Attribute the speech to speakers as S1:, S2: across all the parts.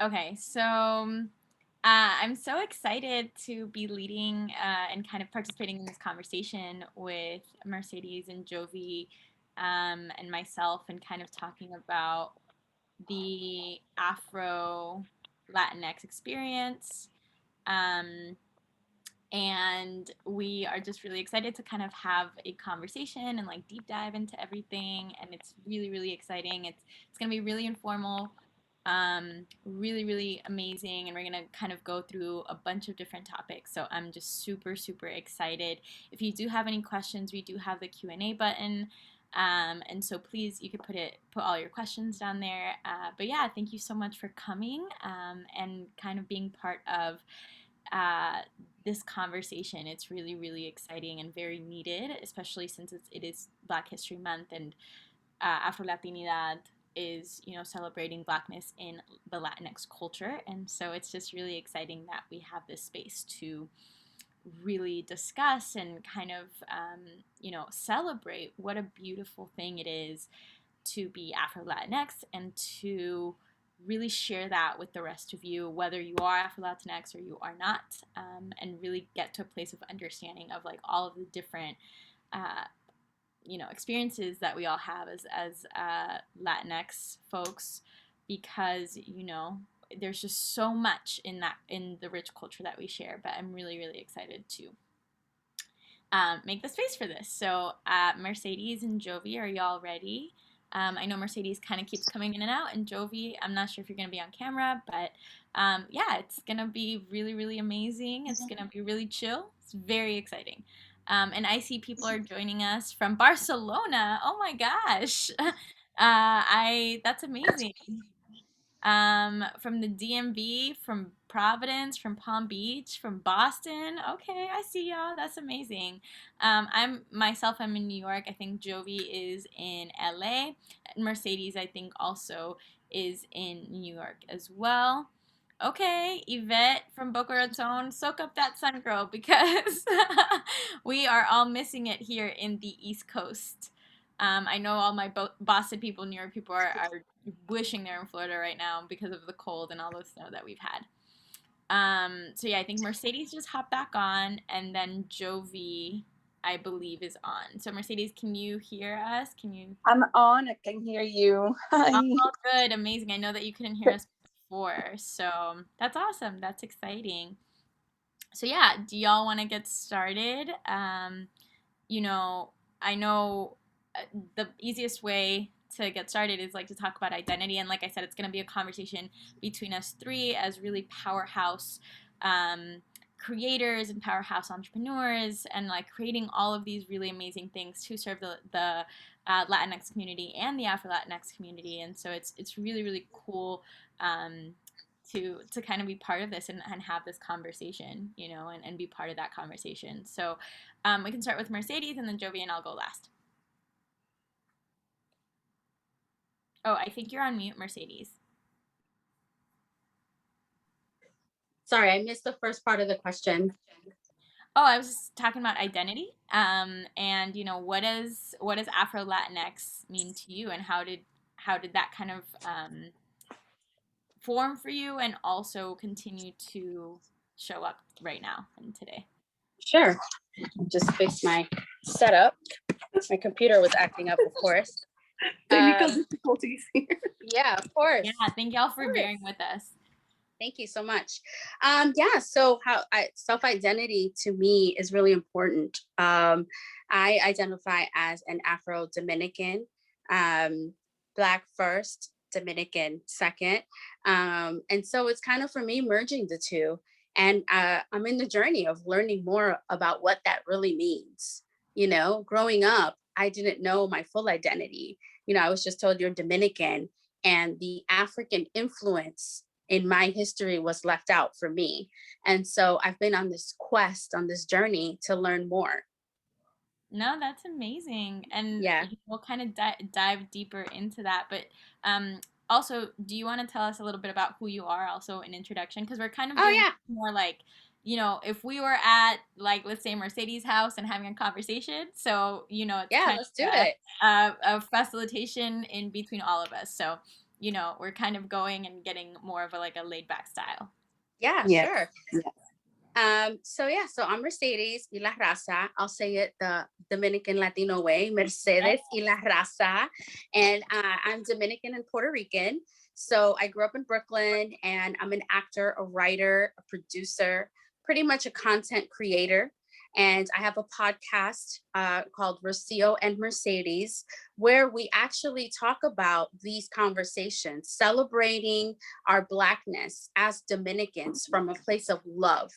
S1: Okay, so I'm so excited to be leading and kind of participating in this conversation with Mercedes and Jovi and myself, and kind of talking about the Afro Latinx experience. Um, and we are just really excited to kind of have a conversation and like deep dive into everything, and it's really really exciting. It's going to be really informal, really really amazing, and we're going to kind of go through a bunch of different topics, so I'm just super super excited. If you do have any questions, we do have the Q&A button, and so please, you could put all your questions down there. But yeah, thank you so much for coming, and kind of being part of uh, this conversation. It's really, really exciting and very needed, especially since it is Black History Month, and Afro-Latinidad is, celebrating Blackness in the Latinx culture. And so it's just really exciting that we have this space to really discuss and kind of, celebrate what a beautiful thing it is to be Afro-Latinx, and to really share that with the rest of you, whether you are Afro-Latinx or you are not, and really get to a place of understanding of like all of the different, uh, experiences that we all have as Latinx folks, because there's just so much in the rich culture that we share. But I'm really really excited to make the space for this. So Mercedes and Jovi, are y'all ready? I know Mercedes kind of keeps coming in and out, and Jovi, I'm not sure if you're going to be on camera, but yeah, it's going to be really, really amazing. It's going to be really chill. It's very exciting. And I see people are joining us from Barcelona. Oh my gosh. That's amazing. From the DMV, from Providence, from Palm Beach, from Boston. Okay, I see y'all. That's amazing. I'm in New York. I think Jovi is in LA. And Mercedes, I think, also is in New York as well. Okay, Yvette from Boca Raton, soak up that sun, girl, because we are all missing it here in the East Coast. I know all my Boston people, New York people are wishing they're in Florida right now because of the cold and all the snow that we've had. So yeah, I think Mercedes just hopped back on, and then Jovi, I believe, is on. So Mercedes, can you hear us? Can you?
S2: I'm on. I can hear you. Hi.
S1: Oh, good, amazing. I know that you couldn't hear us before, so that's awesome. That's exciting. So yeah, do y'all want to get started? You know, I know the easiest way to get started is like to talk about identity, and like I said, it's going to be a conversation between us three as really powerhouse creators and powerhouse entrepreneurs, and like creating all of these really amazing things to serve the Latinx community and the Afro-Latinx community. And so it's really really cool to kind of be part of this, and have this conversation, and be part of that conversation. So we can start with Mercedes, and then Jovi, and I'll go last. Oh, I think you're on mute, Mercedes.
S3: Sorry, I missed the first part of the question.
S1: Oh, I was just talking about identity, and what does Afro Latinx mean to you, and how did that kind of form for you, and also continue to show up right now and today?
S3: Sure. Just fix my setup. My computer was acting up, of course.
S2: Technical difficulties here.
S3: Yeah, of course.
S1: Yeah, thank y'all for bearing with us.
S3: Thank you so much. So self-identity to me is really important. I identify as an Afro-Dominican, Black first, Dominican second. And so it's kind of for me merging the two. And I'm in the journey of learning more about what that really means. Growing up, I didn't know my full identity. I was just told you're Dominican, and the African influence in my history was left out for me. And so I've been on this quest, on this journey to learn more.
S1: No, that's amazing. And
S3: Yeah.
S1: we'll kind of dive deeper into that. But also, do you want to tell us a little bit about who you are, also an introduction? Because we're kind of doing more like, if we were at, like, let's say Mercedes' house and having a conversation. So, it's
S3: let's do it.
S1: A facilitation in between all of us. So we're kind of going and getting more of a laid back style.
S3: Yeah,
S2: Yes.
S3: sure.
S2: Yes.
S3: So I'm Mercedes y la Raza. I'll say it the Dominican Latino way, Mercedes y la Raza. And I'm Dominican and Puerto Rican. So I grew up in Brooklyn, and I'm an actor, a writer, a producer, pretty much a content creator. And I have a podcast called Rocio and Mercedes, where we actually talk about these conversations, celebrating our Blackness as Dominicans from a place of love.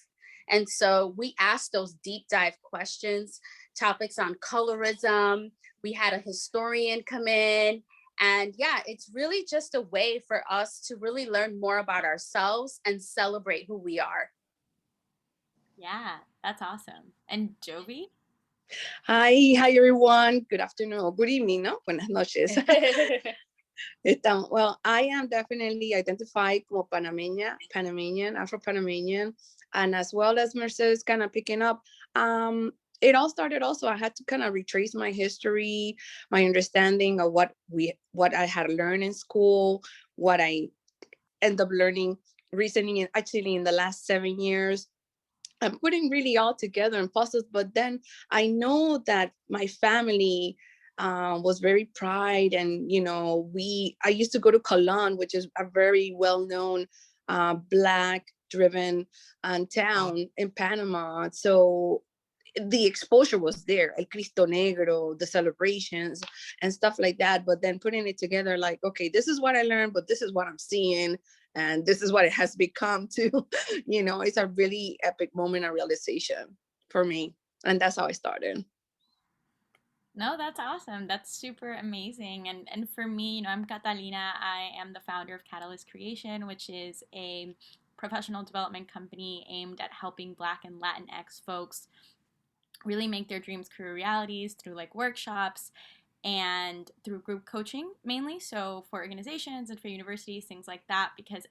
S3: And so we asked those deep dive questions, topics on colorism. We had a historian come in. And yeah, it's really just a way for us to really learn more about ourselves and celebrate who we are.
S1: Yeah, that's awesome. And Jovi?
S2: Hi everyone. Good afternoon or good evening, no? Buenas noches. Well, I am definitely identified como Panamanian, Afro-Panamanian, and as well as Mercedes kind of picking up. It all started also, I had to kind of retrace my history, my understanding of what I had learned in school, what I end up learning recently, actually in the last 7 years. I'm putting really all together in puzzles, but then I know that my family was very pride, and I used to go to Colón, which is a very well-known Black driven town in Panama. So the exposure was there, El Cristo Negro, the celebrations and stuff like that. But then putting it together, like, okay, this is what I learned, but this is what I'm seeing, and this is what it has become to. It's a really epic moment of realization for me, and that's how I started.
S1: No, that's awesome. That's super amazing. And for me, I'm Catalina. I am the founder of Catalyst Creation, which is a professional development company aimed at helping Black and Latinx folks really make their dreams career realities through workshops and through group coaching mainly, so for organizations and for universities, things like that, because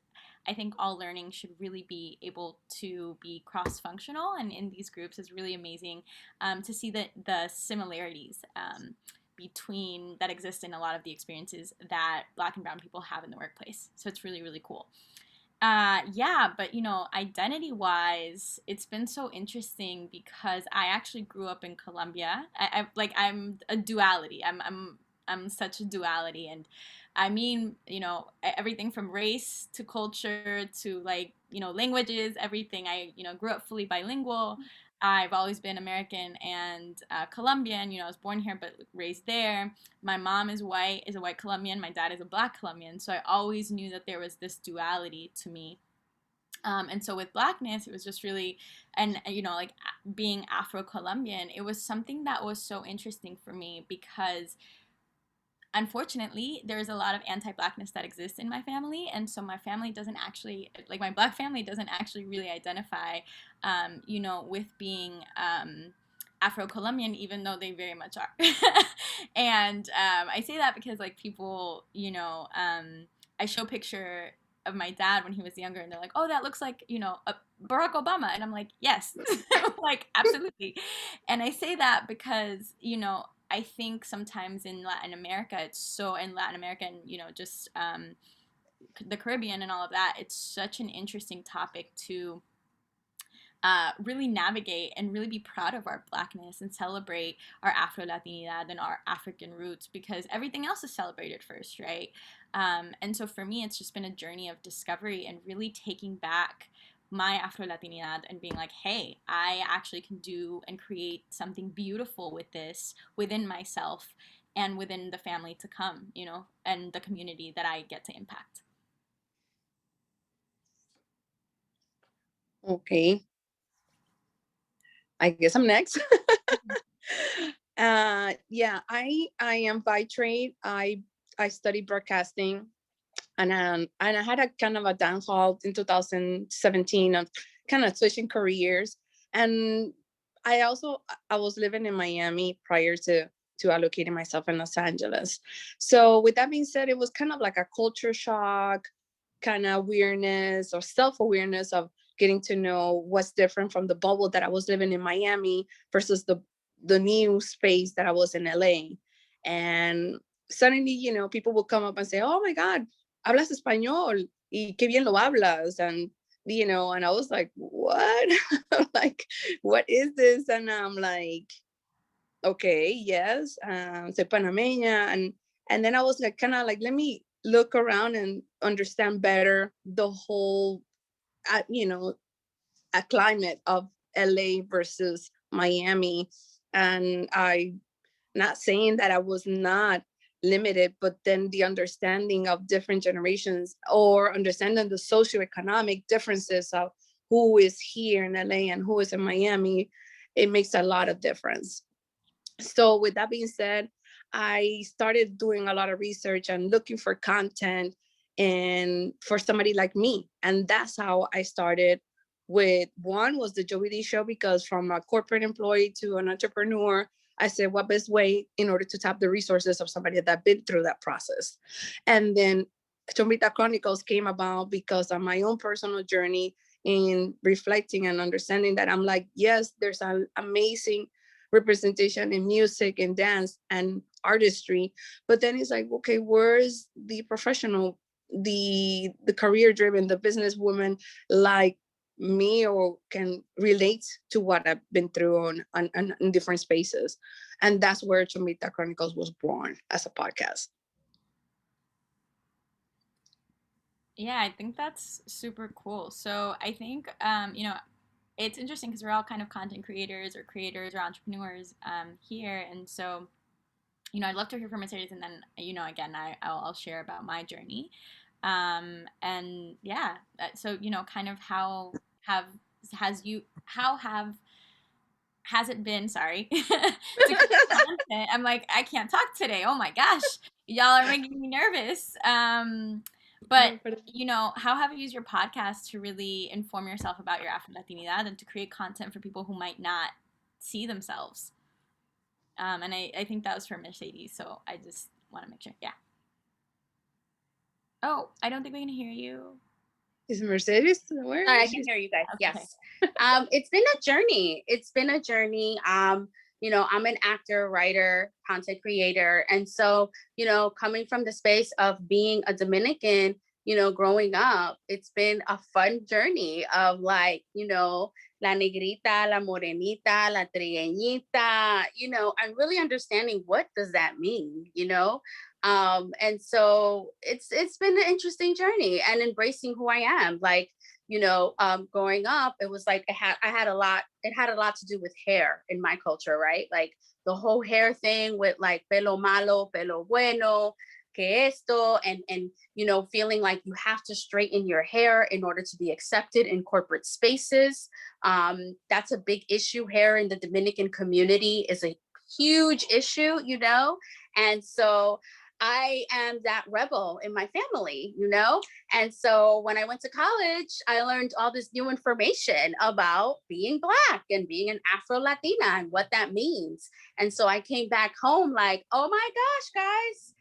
S1: I think all learning should really be able to be cross-functional, and in these groups is really amazing to see the similarities between that exist in a lot of the experiences that Black and brown people have in the workplace. So it's really, really cool. Yeah, but identity wise, it's been so interesting because I actually grew up in Colombia. I'm a duality. I'm such a duality, and I mean, everything from race to culture to languages, everything. I grew up fully bilingual. I've always been American and Colombian. I was born here but raised there. My mom is a white Colombian. My dad is a Black Colombian. So I always knew that there was this duality to me. And so with Blackness, it was just really, and being Afro-Colombian, it was something that was so interesting for me because unfortunately, there's a lot of anti-Blackness that exists in my family, and so my family doesn't actually, my Black family doesn't actually really identify, with being Afro-Colombian, even though they very much are. And I say that because people, I show picture of my dad when he was younger, and they're like, "Oh, that looks like Barack Obama," and I'm like, "Yes, absolutely." And I say that because I think sometimes in Latin America, and just the Caribbean and all of that, it's such an interesting topic to really navigate and really be proud of our Blackness and celebrate our Afro-Latinidad and our African roots, because everything else is celebrated first, right? And so for me, it's just been a journey of discovery and really taking back my Afro-Latinidad and being like, hey, I actually can do and create something beautiful with this within myself and within the family to come, and the community that I get to impact.
S2: Okay. I guess I'm next. Yeah, I am by trade. I studied broadcasting, and I had a kind of a downfall in 2017 of kind of switching careers. And I was living in Miami prior to allocating myself in Los Angeles. So with that being said, it was kind of like a culture shock, kind of awareness or self-awareness of getting to know what's different from the bubble that I was living in Miami versus the new space that I was in LA. And suddenly, people will come up and say, "Oh my God, hablas español y qué bien lo hablas. And, you know, and I was like, what? Like, what is this? And I'm like, okay, yes, soy panameña. And then I was like, kind of like, let me look around and understand better the whole, you know, a climate of LA versus Miami. And I, not saying that I was not limited, but then the understanding of different generations or understanding the socioeconomic differences of who is here in LA and who is in Miami, it makes a lot of difference. So with that being said, I started doing a lot of research and looking for content and for somebody like me. And that's how I started with one was the Joey D show, because from a corporate employee to an entrepreneur, I said, what best way in order to tap the resources of somebody that been through that process? And then Combita Chronicles came about because of my own personal journey in reflecting and understanding that I'm like, yes, there's an amazing representation in music and dance and artistry, but then it's like, okay, where's the professional, the career driven, the businesswoman like me, or can relate to what I've been through on in different spaces? And that's where Combita Chronicles was born as a podcast.
S1: Yeah, I think that's super cool. So I think, you know, it's interesting because we're all kind of content creators or entrepreneurs here. And so, you know, I'd love to hear from Mercedes, and then, you know, again, I'll share about my journey. And yeah, so, you know, kind of have, has you, how have, has it been, sorry, to create content? I'm like, I can't talk today. Oh my gosh, y'all are making me nervous. But you know, how have you used your podcast to really inform yourself about your Afro-Latinidad and to create content for people who might not see themselves? And I think that was for Mercedes, so I just want to make sure. Yeah. Oh, I don't think we can hear you.
S2: Is Mercedes where?
S3: I can hear you guys.
S1: Okay.
S3: Yes. It's been a journey. It's been a journey. You know, I'm an actor, writer, content creator. And so, you know, coming from the space of being a Dominican, you know, growing up, it's been a fun journey of like, you know, la negrita, la morenita, la trigueñita, you know, and really understanding what does that mean, you know? And so it's been an interesting journey and embracing who I am. Like, you know, growing up, it was like it had a lot to do with hair in my culture, right? Like the whole hair thing with like pelo malo, pelo bueno, que esto, and you know, feeling like you have to straighten your hair in order to be accepted in corporate spaces. That's a big issue. Hair in the Dominican community is a huge issue, you know, and so I am that rebel in my family, you know? And so when I went to college, I learned all this new information about being Black and being an Afro-Latina and what that means. And so I came back home like, oh my gosh, guys,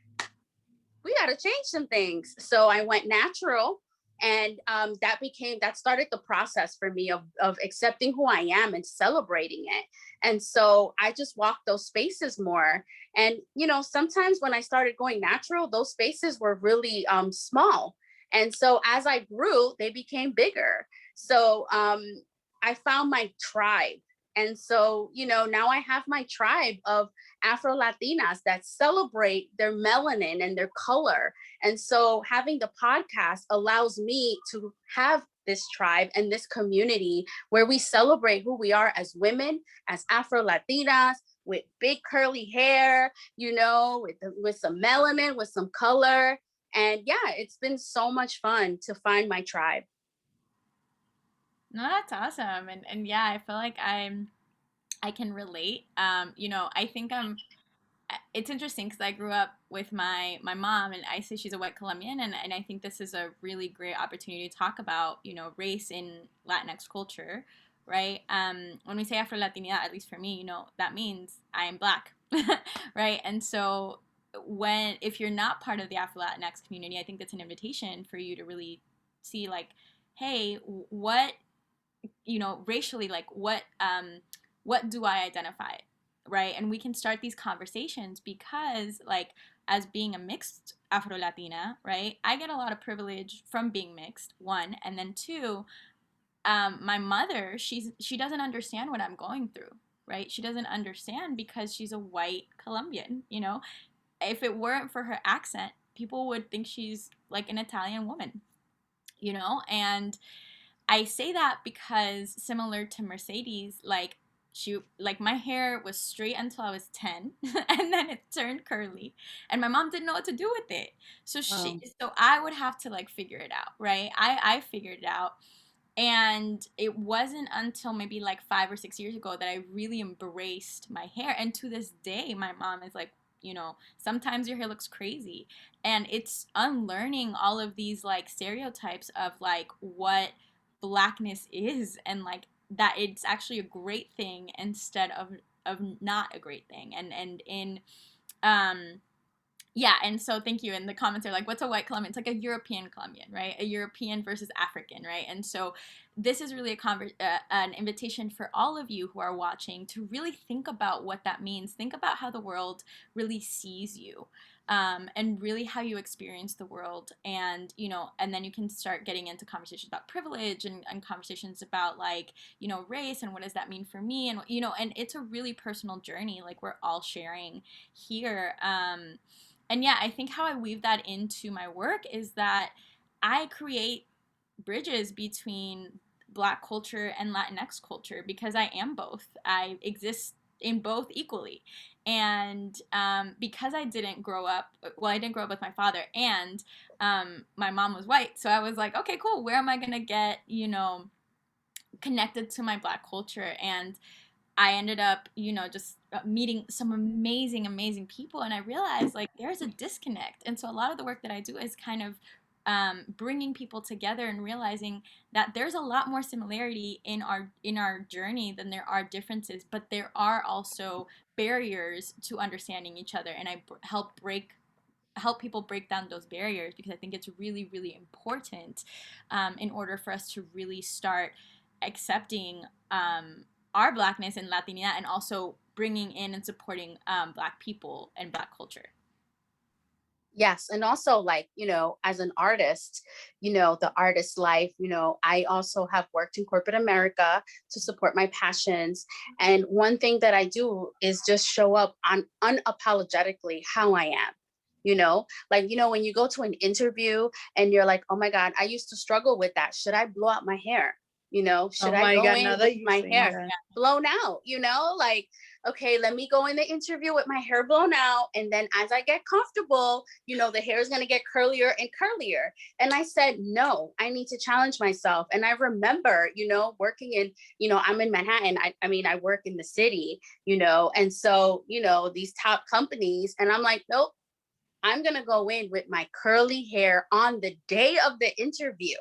S3: we got to change some things. So I went natural. And that started the process for me of accepting who I am and celebrating it. And so I just walked those spaces more. And, you know, sometimes when I started going natural, those spaces were really small. And so as I grew, they became bigger. So I found my tribe. And so, you know, now I have my tribe of Afro-Latinas that celebrate their melanin and their color. And so having the podcast allows me to have this tribe and this community where we celebrate who we are as women, as Afro-Latinas, with big curly hair, you know, with some melanin, with some color. And yeah, it's been so much fun to find my tribe.
S1: No, that's awesome. And yeah, I feel like I can relate. You know, I think it's interesting because I grew up with my mom, and I say she's a white Colombian, and I think this is a really great opportunity to talk about, you know, race in Latinx culture, right? When we say Afro-Latina, at least for me, you know, that means I am Black, right? And so if you're not part of the Afro-Latinx community, I think that's an invitation for you to really see like, hey, what, you know, racially, like what do I identify, right? And we can start these conversations because like as being a mixed Afro-Latina, right, I get a lot of privilege from being mixed, one, and then two, my mother, she doesn't understand what I'm going through, right? She doesn't understand because she's a white Colombian, you know? If it weren't for her accent, people would think she's like an Italian woman, you know? And I say that because similar to Mercedes, like my hair was straight until I was 10 and then it turned curly and my mom didn't know what to do with it.
S2: Wow.
S1: So I would have to like figure it out, right? I figured it out. And it wasn't until maybe like 5 or 6 years ago that I really embraced my hair. And to this day, my mom is like, you know, sometimes your hair looks crazy. And it's unlearning all of these like stereotypes of like what blackness is and like that it's actually a great thing instead of not a great thing. And in yeah, and so thank you. And the comments are like, what's a white Colombian? It's like a European Colombian, right? A European versus African, right? And so this is really an invitation for all of you who are watching to really think about what that means. Think about how the world really sees you, and really how you experience the world. And, you know, and then you can start getting into conversations about privilege and conversations about like, you know, race and what does that mean for me? And, you know, and it's a really personal journey like we're all sharing here. And yeah, I think how I weave that into my work is that I create bridges between Black culture and Latinx culture because I am both. I exist in both equally. And because I didn't grow up, well, I didn't grow up with my father, and my mom was white. So I was like, okay, cool. Where am I going to get, you know, connected to my Black culture? And I ended up, you know, just meeting some amazing, amazing people. And I realized like there's a disconnect. And so a lot of the work that I do is kind of bringing people together and realizing that there's a lot more similarity in our journey than there are differences, but there are also barriers to understanding each other. And help people break down those barriers because I think it's really, really important in order for us to really start accepting our Blackness and Latina and also bringing in and supporting Black people and Black culture.
S3: Yes. And also like, you know, as an artist, you know, the artist life, you know, I also have worked in corporate America to support my passions. And one thing that I do is just show up on unapologetically how I am. You know, like, you know, when you go to an interview and you're like, oh my God, I used to struggle with that. Should I blow out my hair? You know, should
S2: Oh
S3: I
S2: my
S3: go
S2: God,
S3: in
S2: now
S3: with
S2: that you
S3: my
S2: say
S3: hair
S2: that.
S3: blown out? You know, like, okay, let me go in the interview with my hair blown out. And then as I get comfortable, you know, the hair is going to get curlier and curlier. And I said, no, I need to challenge myself. And I remember, you know, working in, you know, I'm in Manhattan. I mean, I work in the city, you know, and so, you know, these top companies, and I'm like, nope, I'm going to go in with my curly hair on the day of the interview.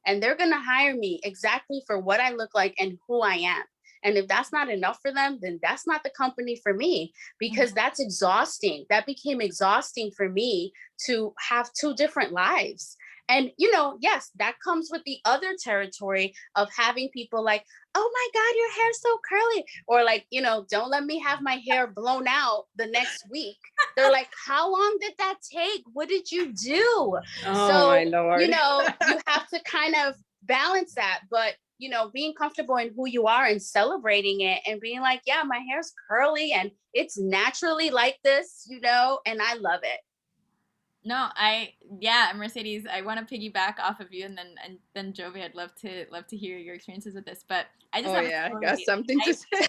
S3: And they're going to hire me exactly for what I look like and who I am. And if that's not enough for them, then that's not the company for me, because that's exhausting. That became exhausting for me to have two different lives. And, you know, yes, that comes with the other territory of having people like, oh my God, your hair's so curly. Or like, you know, don't let me have my hair blown out the next week. They're like, how long did that take? What did you do?
S2: Oh my
S3: So,
S2: Lord.
S3: you know, you have to kind of balance that. But, you know, being comfortable in who you are and celebrating it and being like, yeah, my hair's curly and it's naturally like this, you know, and I love it.
S1: No, yeah, Mercedes, I want to piggyback off of you, and then Jovi, I'd love to hear your experiences with this, but I just
S2: Oh
S1: have a
S2: yeah, I
S1: story.
S2: got something to say.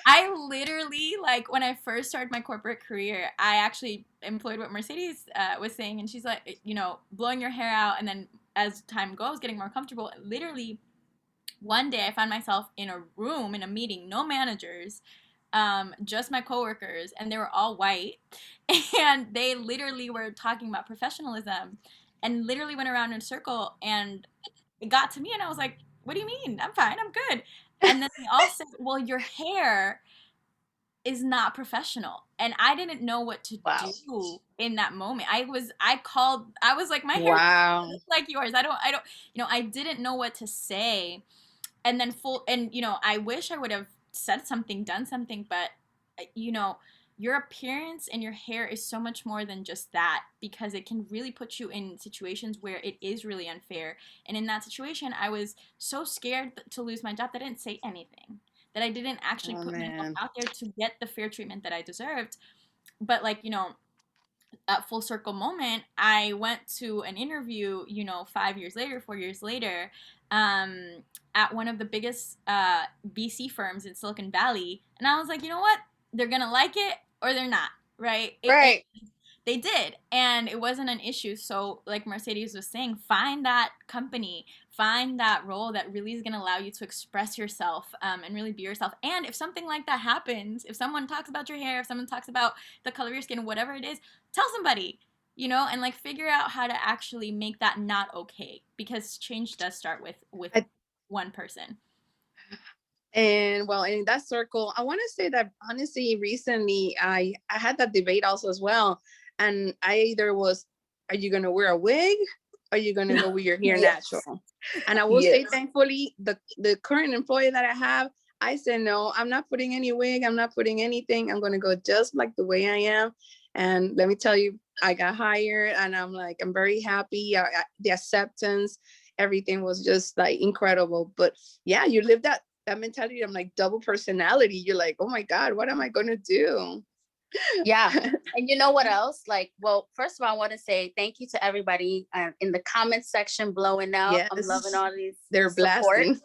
S1: I literally, like, when I first started my corporate career, I actually employed what Mercedes was saying, and she's like, you know, blowing your hair out, and then as time goes, getting more comfortable. Literally, one day I found myself in a room, in a meeting, no managers, just my coworkers, and they were all white, and they literally were talking about professionalism, and literally went around in a circle, and it got to me, and I was like, "What do you mean? I'm fine. I'm good." And then they all said, "Well, your hair is not professional," and I didn't know what to
S3: Wow.
S1: do in that moment. I was like, "My hair
S2: Wow.
S1: looks like yours." I don't, you know, I didn't know what to say, and you know, I wish I would have said something, done something, but you know, your appearance and your hair is so much more than just that, because it can really put you in situations where it is really unfair. And in that situation, I was so scared to lose my job that I didn't say anything, that I didn't actually
S2: Oh
S1: put myself
S2: man.
S1: out there to get the fair treatment that I deserved. But like, that full circle moment, I went to an interview, 5 years later, 4 years later, um, at one of the biggest VC firms in Silicon Valley. And I was like, you know what? They're going to like it or they're not, right?
S3: Right.
S1: They did, and it wasn't an issue. So like Mercedes was saying, find that company, find that role that really is going to allow you to express yourself, and really be yourself. And if something like that happens, if someone talks about your hair, if someone talks about the color of your skin, whatever it is, tell somebody, and like figure out how to actually make that not okay, because change does start with
S2: I,
S1: one person.
S2: and well, in that circle, I want to say that honestly, recently I had that debate also as well. And I either was, are you going to wear a wig? Or are you going to go with your hair
S3: Yes.
S2: natural? And I will say, thankfully, the current employer that I have, I said, no, I'm not putting any wig. I'm not putting anything. I'm going to go just like the way I am. And let me tell you, I got hired and I'm very happy. The acceptance, everything was just like incredible. But yeah, you live that mentality of like double personality. You're like, oh my God, what am I going to do?
S3: Yeah. And you know what else? Like, well, first of all, I want to say thank you to everybody in the comment section blowing up.
S2: Yes,
S3: I'm loving all these
S2: they're
S3: support.
S2: blasting.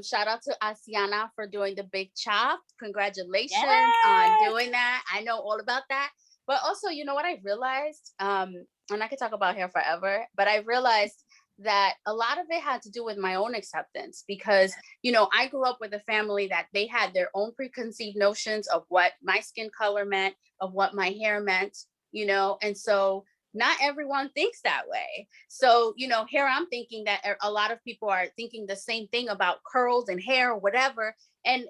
S3: Shout out to Asiana for doing the big chop. Congratulations
S1: Yes!
S3: on doing that. I know all about that. But also, you know what I realized? And I could talk about hair forever, but I realized that a lot of it had to do with my own acceptance, because, I grew up with a family that they had their own preconceived notions of what my skin color meant, of what my hair meant, and so not everyone thinks that way. So, here I'm thinking that a lot of people are thinking the same thing about curls and hair or whatever. And,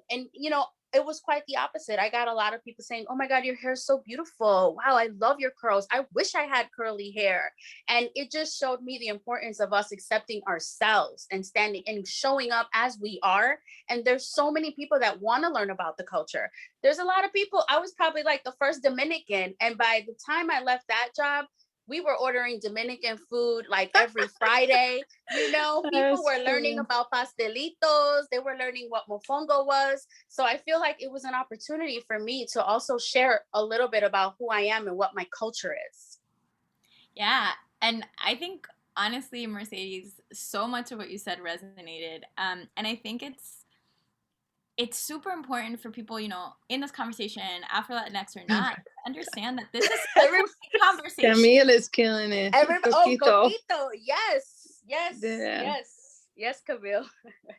S3: it was quite the opposite. I got a lot of people saying, oh my God, your hair is so beautiful. Wow, I love your curls. I wish I had curly hair. And it just showed me the importance of us accepting ourselves and standing and showing up as we are. And there's so many people that want to learn about the culture. There's a lot of people. I was probably like the first Dominican. And by the time I left that job, we were ordering Dominican food like every Friday. People were learning about pastelitos. They were learning what mofongo was. So I feel like it was an opportunity for me to also share a little bit about who I am and what my culture is.
S1: Yeah. And I think, honestly, Mercedes, so much of what you said resonated. And I think it's super important for people, in this conversation, Afro-Latinx or not, to understand that this is a conversation.
S2: Camille is killing it.
S3: Coquito. Yes, Camille.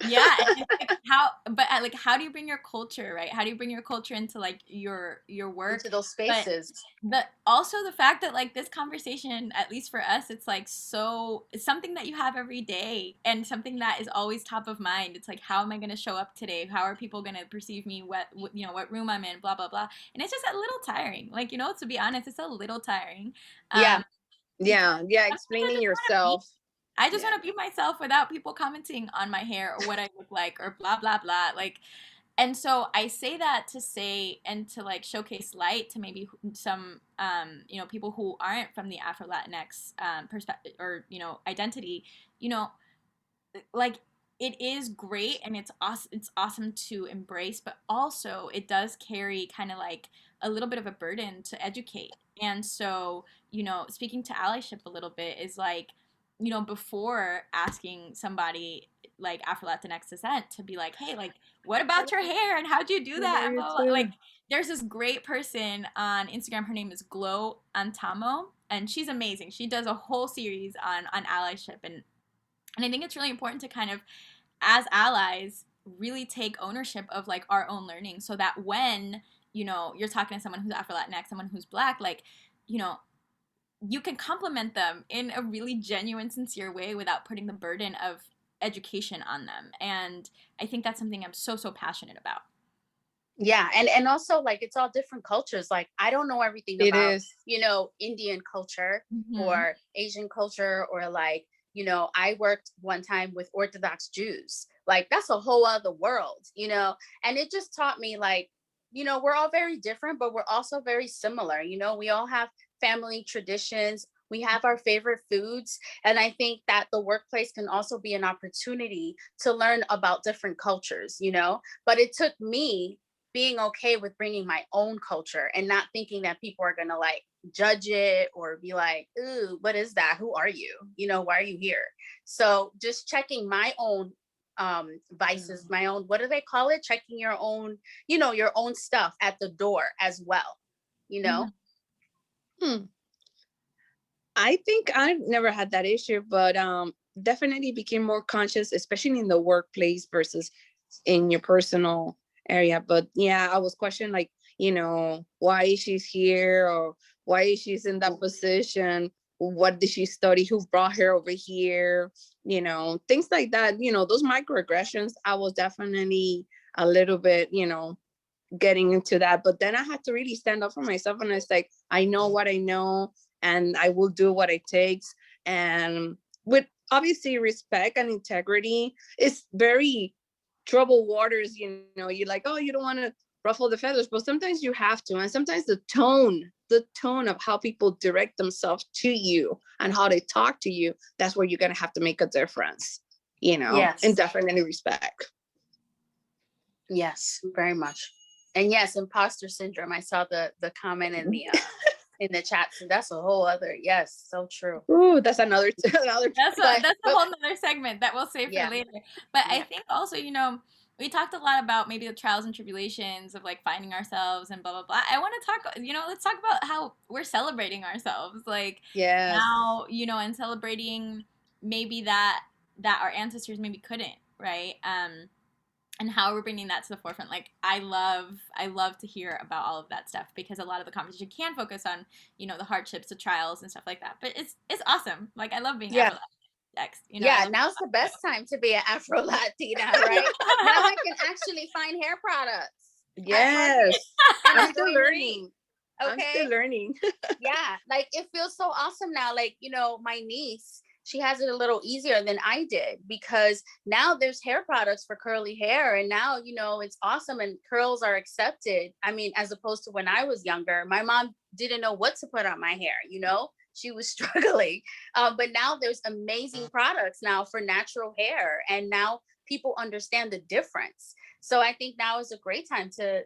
S1: Yeah, and it's like how do you bring your culture, right? How do you bring your culture into like your work,
S3: into those spaces?
S1: But also the fact that like this conversation, at least for us, it's like it's something that you have every day and something that is always top of mind. It's like, how am I going to show up today? How are people going to perceive me? What room I'm in? Blah blah blah. And it's just a little tiring. Like, to be honest, it's a little tiring.
S3: Yeah.
S2: Explaining yourself.
S1: I just want to be myself without people commenting on my hair or what I look like or blah, blah, blah. Like, and so I say that to say and to like showcase light to maybe some, people who aren't from the Afro-Latinx perspective or, identity, like it is great and it's awesome to embrace, but also it does carry kind of like a little bit of a burden to educate. And so, speaking to allyship a little bit is like, before asking somebody like Afro-Latinx descent to be like, hey, like, what about your hair and how'd you do that? And blah, blah, blah. Like, there's this great person on Instagram. Her name is Glow Antamo, and she's amazing. She does a whole series on allyship, and I think it's really important to kind of, as allies, really take ownership of like our own learning, so that when you're talking to someone who's Afro-Latinx, someone who's Black, like, you can compliment them in a really genuine, sincere way without putting the burden of education on them. And I think that's something I'm so passionate about.
S3: Yeah. And also like, it's all different cultures. Like, I don't know everything about, Indian culture or Asian culture, or like, I worked one time with Orthodox Jews. Like, that's a whole other world, and it just taught me like, we're all very different, but we're also very similar. We all have family traditions. We have our favorite foods. And I think that the workplace can also be an opportunity to learn about different cultures, but it took me being okay with bringing my own culture and not thinking that people are going to like judge it or be like, ooh, what is that? Who are you? Why are you here? So just checking my own vices, my own, what do they call it? Checking your own, your own stuff at the door as well,
S2: Hmm. I think I've never had that issue, but definitely became more conscious, especially in the workplace versus in your personal area. But yeah, I was questioning like, why she's here or why she's in that position. What did she study? Who brought her over here? Things like that. Those microaggressions, I was definitely a little bit, getting into that. But then I had to really stand up for myself. And it's like, I know what I know and I will do what it takes. And with obviously respect and integrity, it's very troubled waters, you're like, oh, you don't want to ruffle the feathers, but sometimes you have to. And sometimes the tone of how people direct themselves to you and how they talk to you, that's where you're going to have to make a difference,
S3: Yes.
S2: and definitely respect.
S3: Yes, very much. And yes, imposter syndrome. I saw the comment in the chat. So that's a whole other, yes, so true.
S2: Ooh, that's another
S1: that's a whole nother segment that we'll save for later. But I think also, we talked a lot about maybe the trials and tribulations of like finding ourselves and blah blah blah. I want to talk, let's talk about how we're celebrating ourselves, like now, and celebrating maybe that our ancestors maybe couldn't, right? And how we're bringing that to the forefront. Like I love to hear about all of that stuff, because a lot of the conversation can focus on, the hardships, the trials and stuff like that. But it's awesome. Like I love being Afro-Latinx.
S3: Yeah, now's the best time to be an Afro-Latina, right? Now I can actually find hair products.
S2: Yes. I'm still learning.
S3: Okay.
S2: I'm still learning.
S3: Yeah, like it feels so awesome now. Like, my niece, she has it a little easier than I did, because now there's hair products for curly hair. And now, it's awesome and curls are accepted. I mean, as opposed to when I was younger, my mom didn't know what to put on my hair, she was struggling. But now there's amazing products now for natural hair. And now people understand the difference. So I think now is a great time to,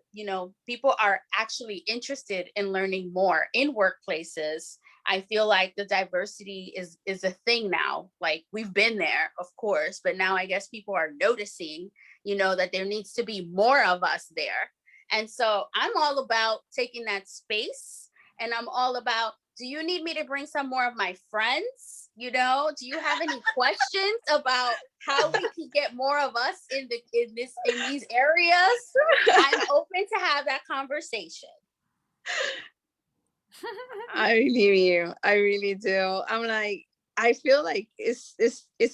S3: people are actually interested in learning more in workplaces. I feel like the diversity is a thing now. Like we've been there, of course, but now I guess people are noticing, that there needs to be more of us there. And so I'm all about taking that space, and I'm all about, do you need me to bring some more of my friends? Do you have any questions about how we can get more of us in these areas? I'm open to have that conversation.
S2: I really do. I'm like, I feel like it's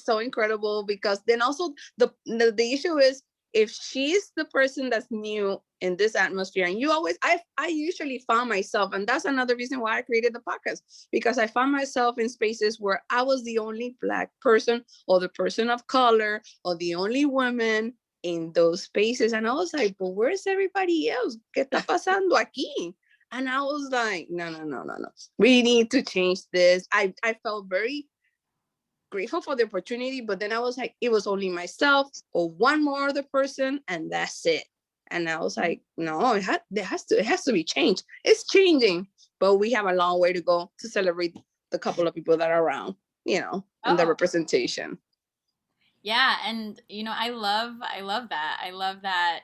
S2: so incredible, because then also the issue is, if she's the person that's new in this atmosphere, and I usually found myself, and that's another reason why I created the podcast, because I found myself in spaces where I was the only Black person or the person of color or the only woman in those spaces. And I was like, but where's everybody else? ¿Qué está pasando aquí? And I was like, no. We need to change this. I felt very grateful for the opportunity, but then I was like, it was only myself or one more other person, and that's it. And I was like, no, it has to be changed. It's changing, but we have a long way to go to celebrate the couple of people that are around, and the representation.
S1: Yeah, and I love that. I love that.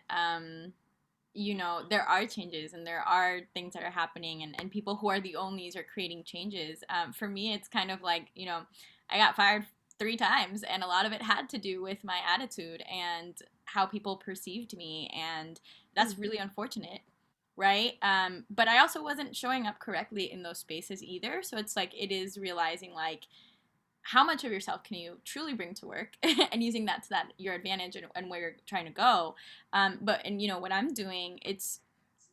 S1: There are changes and there are things that are happening, and people who are the onlys are creating changes. For me, it's kind of like, I got fired 3 times, and a lot of it had to do with my attitude and how people perceived me, and that's really unfortunate, right? But I also wasn't showing up correctly in those spaces either. So it's like, it is realizing like, how much of yourself can you truly bring to work and using that to your advantage and where you're trying to go. But what I'm doing, it's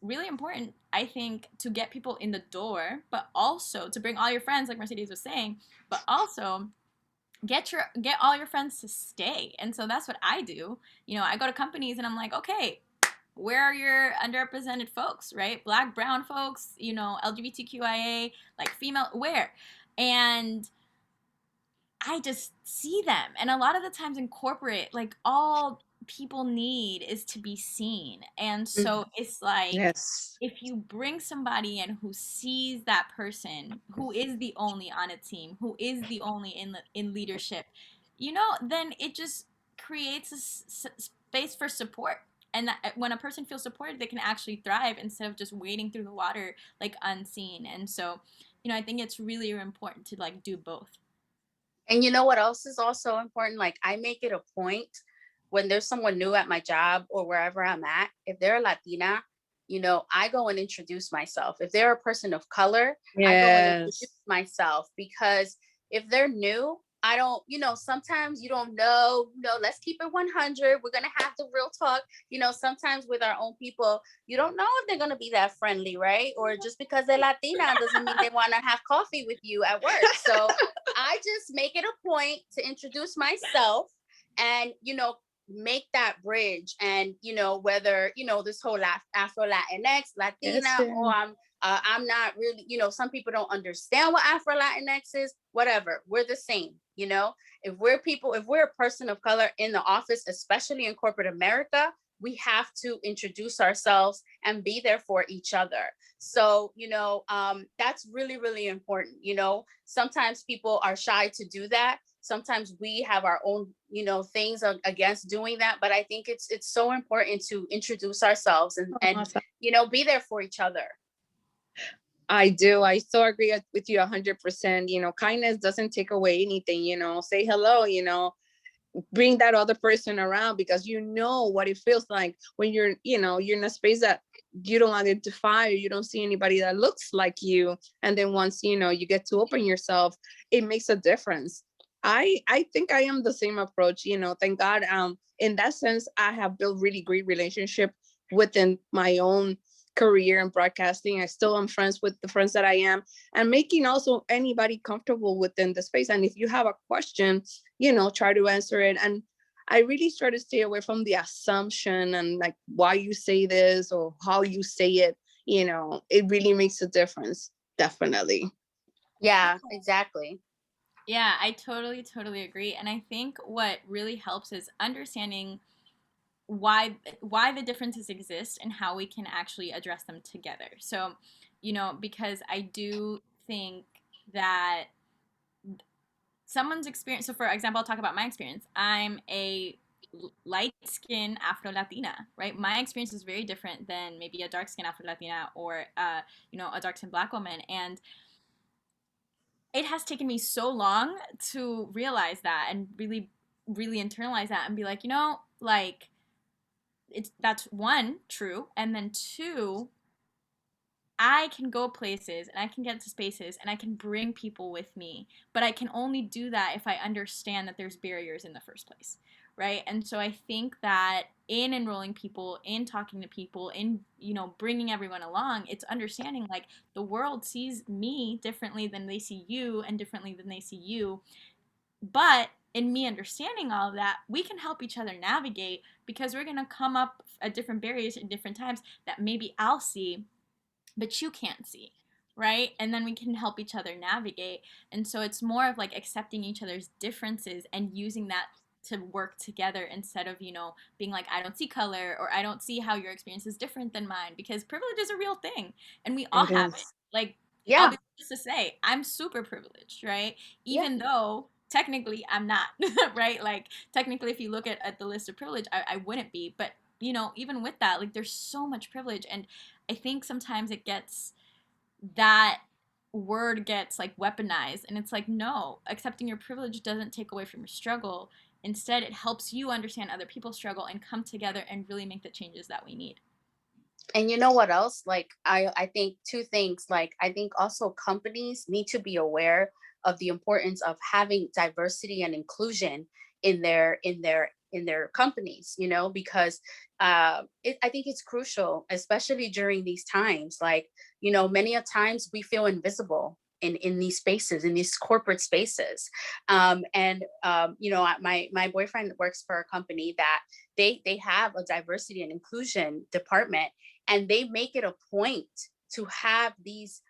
S1: really important, I think, to get people in the door, but also to bring all your friends, like Mercedes was saying, but also get all your friends to stay. And so that's what I do. I go to companies and I'm like, okay, where are your underrepresented folks, right? Black, brown folks, you know, LGBTQIA, like female, where? And I just see them. And a lot of the times in corporate, like all people need is to be seen. And so it's like
S2: Yes.
S1: if you bring somebody in who sees that person, who is the only on a team, who is the only in leadership, you know, then it just creates a space for support. And that, when a person feels supported, they can actually thrive instead of just wading through the water like unseen. And so, you know, I think it's really important to like do both.
S3: And you know what else is also important? Like I make it a point when there's someone new at my job or wherever I'm at, if they're a Latina, you know, I go and introduce myself. If they're a person of color, I go and introduce
S2: Yes.
S3: myself, because if they're new, I don't, you know, sometimes you don't know, let's keep it 100. We're going to have the real talk. You know, sometimes with our own people, you don't know if they're going to be that friendly, right? Or just because they're Latina doesn't mean they want to have coffee with you at work. So I just make it a point to introduce myself and, you know, make that bridge. And, you know, whether, you know, this whole Afro-Latinx, Latina,
S2: Yes.
S3: or I'm not really, you know, some people don't understand what Afro-Latinx is, whatever, we're the same, you know, if we're a person of color in the office, especially in corporate America, we have to introduce ourselves and be there for each other. So, you know, that's really, really important. You know, sometimes people are shy to do that. Sometimes we have our own, you know, things against doing that. But I think it's so important to introduce ourselves and
S2: Awesome.
S3: you know, be there for each other.
S2: I do. I so agree with you 100%. You know, kindness doesn't take away anything, you know, say hello, you know, bring that other person around, because you know what it feels like when you're, you know, you're in a space that you don't identify, or you don't see anybody that looks like you. And then once, you know, you get to open yourself, it makes a difference. I think I am the same approach, you know, thank God. In that sense, I have built really great relationship within my own career in broadcasting. I still am friends with the friends that I am, and making also anybody comfortable within the space. And if you have a question, you know, try to answer it. And I really try to stay away from the assumption and like why you say this or how you say it. You know, it really makes a difference. Definitely.
S3: Yeah, exactly.
S1: Yeah, I totally agree. And I think what really helps is understanding why the differences exist and how we can actually address them together. So, you know, because I do think that someone's experience, so for example, I'll talk about my experience. I'm a light skin Afro Latina, right? My experience is very different than maybe a dark skin Afro Latina or, you know, a dark skin Black woman. And it has taken me so long to realize that and really internalize that and be like, you know, like that's one, true, and then two, I can go places and I can get to spaces and I can bring people with me, but I can only do that if I understand that there's barriers in the first place, right? And so I think that in enrolling people, in talking to people, in, you know, bringing everyone along, it's understanding like the world sees me differently than they see you and differently than they see you. But in me understanding all of that, we can help each other navigate because we're going to come up at different barriers at different times that maybe I'll see but you can't see, right? And then we can help each other navigate. And so it's more of like accepting each other's differences and using that to work together instead of, you know, being like, I don't see color or I don't see how your experience is different than mine, because privilege is a real thing and we all
S2: It
S1: have it.
S2: is.
S1: Like, I'll
S3: Yeah,
S1: be just to say, I'm super privileged, right?
S3: yeah.
S1: Even though technically I'm not, right? Like, technically, if you look at the list of privilege, I wouldn't be. But, you know, even with that, like, there's so much privilege. And I think sometimes it gets that word gets like weaponized, and it's like, no, accepting your privilege doesn't take away from your struggle. Instead, it helps you understand other people's struggle and come together and really make the changes that we need.
S3: And you know what else? Like I think two things. Like I think also companies need to be aware of the importance of having diversity and inclusion in their companies, you know, because I think it's crucial, especially during these times. Like, you know, many a times we feel invisible in these spaces, in these corporate spaces. You know, my boyfriend works for a company that they have a diversity and inclusion department, and they make it a point to have these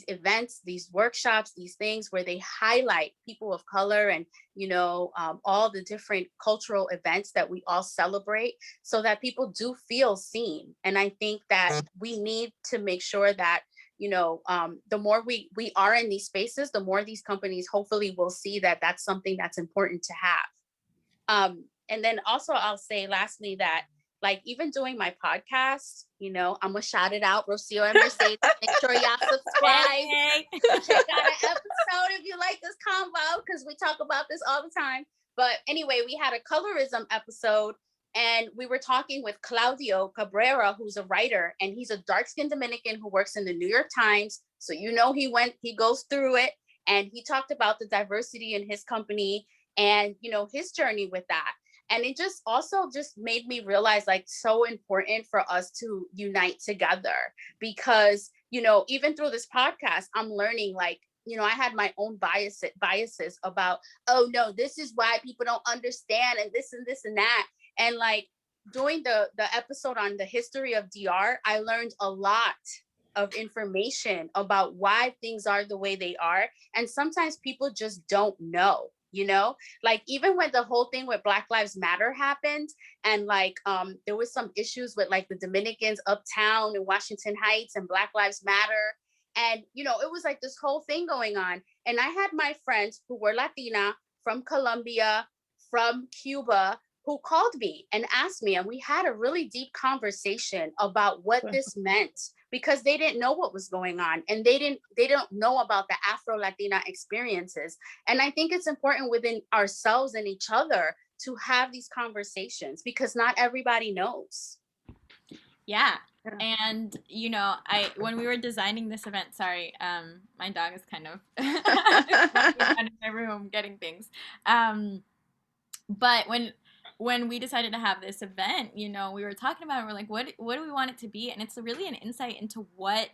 S3: events, these workshops, these things where they highlight people of color and, you know, all the different cultural events that we all celebrate, so that people do feel seen. And I think that we need to make sure that, you know, the more we are in these spaces, the more these companies hopefully will see that that's something that's important to have. And then also I'll say lastly that, like, even doing my podcast, you know, I'm gonna shout it out, Rocio and Mercedes. Make sure y'all subscribe. Check out an episode if you like this combo, because we talk about this all the time. But anyway, we had a colorism episode, and we were talking with Claudio Cabrera, who's a writer, and he's a dark-skinned Dominican who works in the New York Times. So, you know, he goes through it, and he talked about the diversity in his company and, you know, his journey with that. And it just also just made me realize, like, so important for us to unite together, because, you know, even through this podcast, I'm learning, like, you know, I had my own biases about, oh no, this is why people don't understand, and this and that. And like, doing the episode on the history of DR, I learned a lot of information about why things are the way they are. And sometimes people just don't know. You know, like, even when the whole thing with Black Lives Matter happened, and like there was some issues with like the Dominicans uptown in Washington Heights and Black Lives Matter, and you know, it was like this whole thing going on. And I had my friends who were Latina from Colombia, from Cuba, who called me and asked me, and we had a really deep conversation about what this meant, because they didn't know what was going on, and they don't know about the Afro-Latina experiences. And I think it's important within ourselves and each other to have these conversations, because not everybody knows.
S1: Yeah. And, you know, when we were designing this event, sorry, my dog is kind of in my room getting things. But when we decided to have this event, you know, we were talking about it, we're like, what do we want it to be? And it's really an insight into what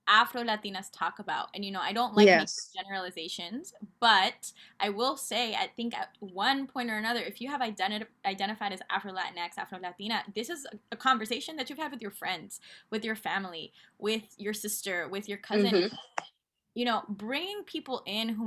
S1: Afro-Latinas talk about. And, you know, I don't like making generalizations, but I will say, I think at one point or another, if you have identified as Afro-Latinx, Afro-Latina, this is a conversation that you've had with your friends, with your family, with your sister, with your cousin. Mm-hmm. You know, bringing people in who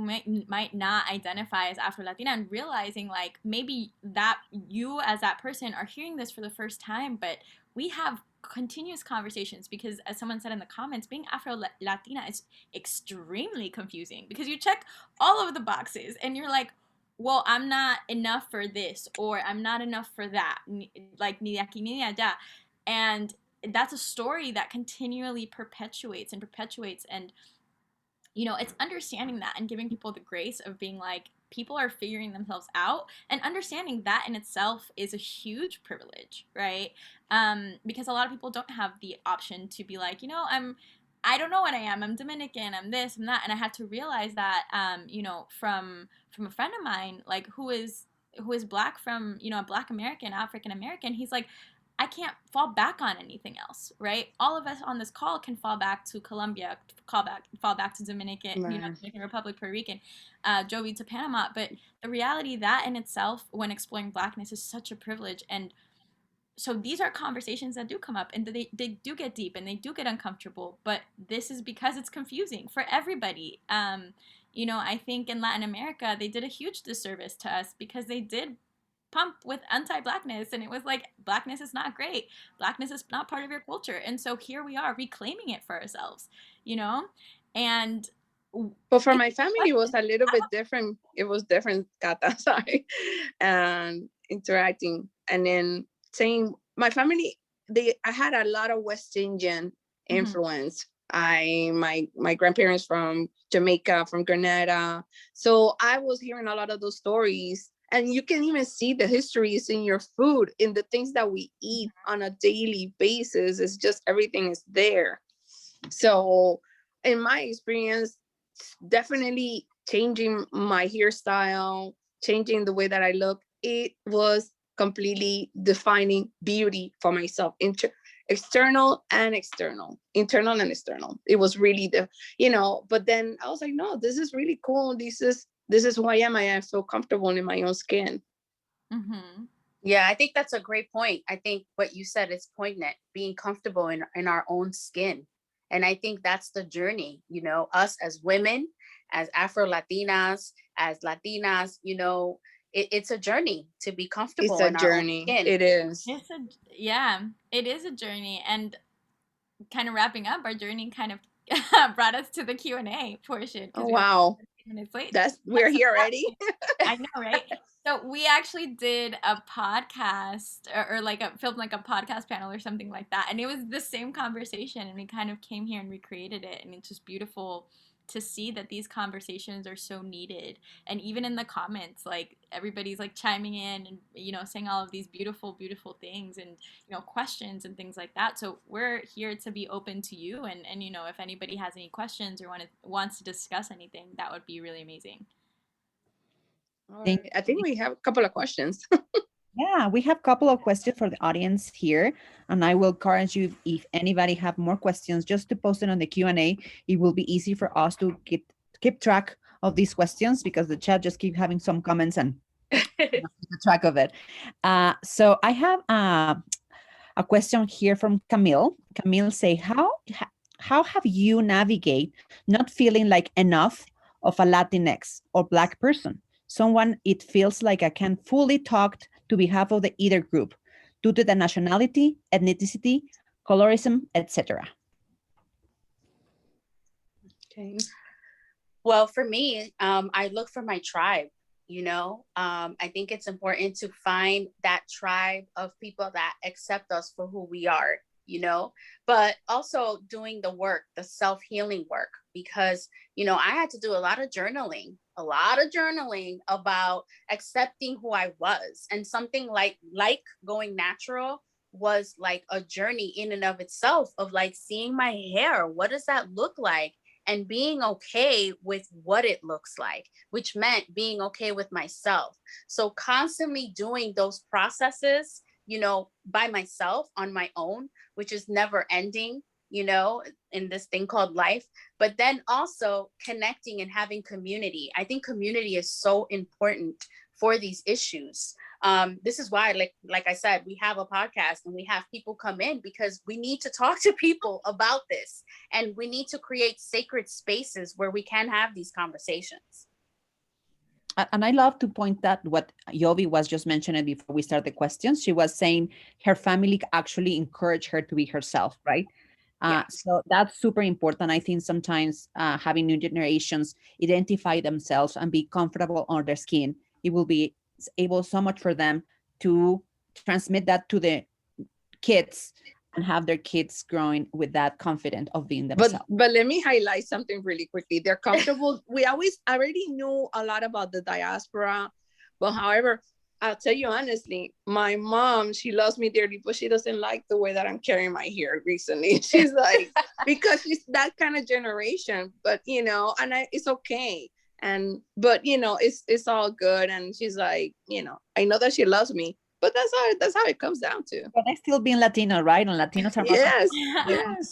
S1: might not identify as Afro-Latina, and realizing, like, maybe that you as that person are hearing this for the first time, but we have continuous conversations, because as someone said in the comments, being Afro-Latina is extremely confusing, because you check all of the boxes and you're like, well, I'm not enough for this, or I'm not enough for that, like, ni de aquí ni de allá. And that's a story that continually perpetuates, and you know, it's understanding that and giving people the grace of being like, people are figuring themselves out, and understanding that in itself is a huge privilege, right? Because a lot of people don't have the option to be like, you know, I don't know what I am. I'm Dominican. I'm this. I'm that. And I had to realize that, you know, from a friend of mine, like, who is Black, from, you know, a Black American, African American. He's like, I can't fall back on anything else, right? All of us on this call can fall back to Colombia, fall back to Dominican, you know, Dominican Republic, Puerto Rican, Jovi to Panama. But the reality, that in itself, when exploring Blackness, is such a privilege. And so these are conversations that do come up, and they do get deep, and they do get uncomfortable. But this is because it's confusing for everybody. You know, I think in Latin America, they did a huge disservice to us, because they did pump with anti-Blackness, and it was like, Blackness is not great, Blackness is not part of your culture. And so here we are reclaiming it for ourselves, you know. And
S2: but for my family, it was a little bit different. It was different, Kata, sorry, and interacting. And then saying, my family, I had a lot of West Indian influence. My grandparents from Jamaica, from Grenada, so I was hearing a lot of those stories. And you can even see the histories in your food, in the things that we eat on a daily basis. It's just, everything is there. So in my experience, definitely changing my hairstyle, changing the way that I look, it was completely defining beauty for myself, external and external, internal and external. It was really but then I was like, no, this is really cool. This is who I am. I feel comfortable in my own skin.
S1: Mm-hmm.
S3: Yeah, I think that's a great point. I think what you said is poignant, being comfortable in our own skin. And I think that's the journey, us as women, as Afro-Latinas, as Latinas, it's a journey to be comfortable
S2: It's a
S3: in our own
S2: journey.
S3: skin.
S2: It is.
S1: It is a journey. And kind of wrapping up, our journey kind of brought us to the Q&A portion.
S2: Oh, wow.
S1: Minutes late.
S2: We're here already.
S1: I know, right? So we actually did a podcast or filmed like a podcast panel or something like that. And it was the same conversation, and we kind of came here and recreated it. And it's just beautiful to see that these conversations are so needed. And even in the comments, like everybody's like chiming in and, saying all of these beautiful, beautiful things and, questions and things like that. So we're here to be open to you. And if anybody has any questions or wants to discuss anything, that would be really amazing.
S2: I think we have a couple of questions.
S4: Yeah, we have a couple of questions for the audience here, and I will encourage you, if anybody have more questions, just to post it on the Q&A. It will be easy for us to keep track of these questions, because the chat just keep having some comments and keep track of it. So I have a question here from Camille. Camille say, how have you navigate not feeling like enough of a Latinx or Black person? Someone it feels like I can fully talk to behalf of the either group due to the nationality, ethnicity, colorism, etc.
S2: Okay.
S3: Well, for me, I look for my tribe. I think it's important to find that tribe of people that accept us for who we are, but also doing the work, the self-healing work, because, I had to do a lot of journaling about accepting who I was. And something like going natural was like a journey in and of itself, of like seeing my hair. What does that look like? And being okay with what it looks like, which meant being okay with myself. So constantly doing those processes, by myself on my own, which is never ending, in this thing called life, but then also connecting and having community. I think community is so important for these issues. This is why, like I said, we have a podcast and we have people come in, because we need to talk to people about this, and we need to create sacred spaces where we can have these conversations.
S4: And I love to point that what Yovi was just mentioning before we start the questions. She was saying her family actually encouraged her to be herself, right? So that's super important. I think sometimes having new generations identify themselves and be comfortable on their skin, it will be able so much for them to transmit that to the kids and have their kids growing with that confidence of being themselves.
S2: But let me highlight something really quickly. They're comfortable. We already knew a lot about the diaspora, but however, I'll tell you honestly, my mom, she loves me dearly, but she doesn't like the way that I'm carrying my hair recently. She's like, because she's that kind of generation, but it's okay. But it's all good. And she's like, I know that she loves me, but that's how it comes down to.
S4: But I still being Latino, right? And Latinos are
S2: yes.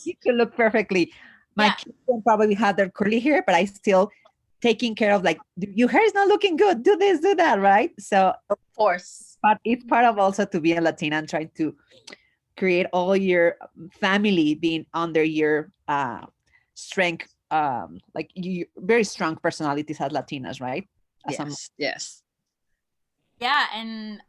S4: You look perfectly. My kids will probably have their curly hair, but I still taking care of, like, your hair is not looking good. Do this, do that, right? So
S3: of course,
S4: but it's part of also to be a Latina and trying to create all your family being under your strength, like you very strong personalities as Latinas, right?
S2: Yes.
S1: Yeah, and